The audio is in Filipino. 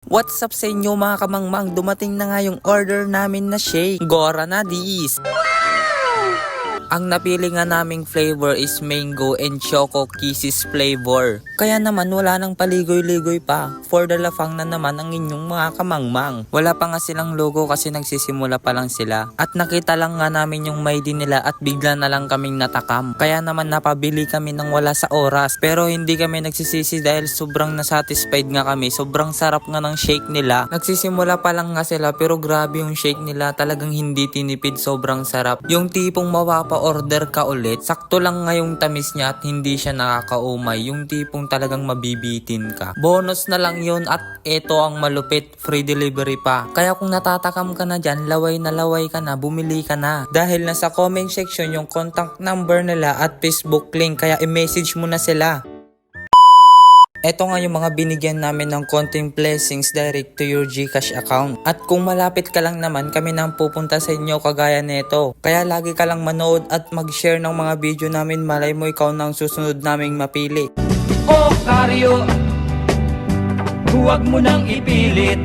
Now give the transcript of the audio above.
What's up sa inyo mga kamangmang? Dumating na nga yung order namin na shake. Gora na dis! Ang napili nga naming flavor is mango and choco kisses flavor. Kaya naman wala nang paligoy-ligoy pa. For the lafang na naman ang inyong mga kamangmang. Wala pa nga silang logo kasi nagsisimula pa lang sila. At nakita lang nga namin yung ID nila at bigla na lang kaming natakam. Kaya naman napabili kami ng wala sa oras. Pero hindi kami nagsisisi dahil sobrang nasatisfied nga kami. Sobrang sarap nga ng shake nila. Nagsisimula pa lang nga sila pero grabe yung shake nila. Talagang hindi tinipid, sobrang sarap. Yung tipong order ka ulit, sakto lang nga yung tamis niya at hindi siya nakakaumay, yung tipong talagang mabibitin ka. Bonus na lang yun at eto ang malupit, free delivery pa. Kaya kung natatakam ka na dyan, laway ka na, bumili ka na. Dahil nasa comment section yung contact number nila at Facebook link, kaya i-message mo na sila. Ito nga yung mga binigyan namin ng konting blessings direct to your GCash account. At kung malapit ka lang naman, kami nang pupunta sa inyo kagaya nito. Kaya lagi ka lang manood at mag-share ng mga video namin, malay mo ikaw na ang susunod naming mapili. O Karyo, huwag mo nang ipilit.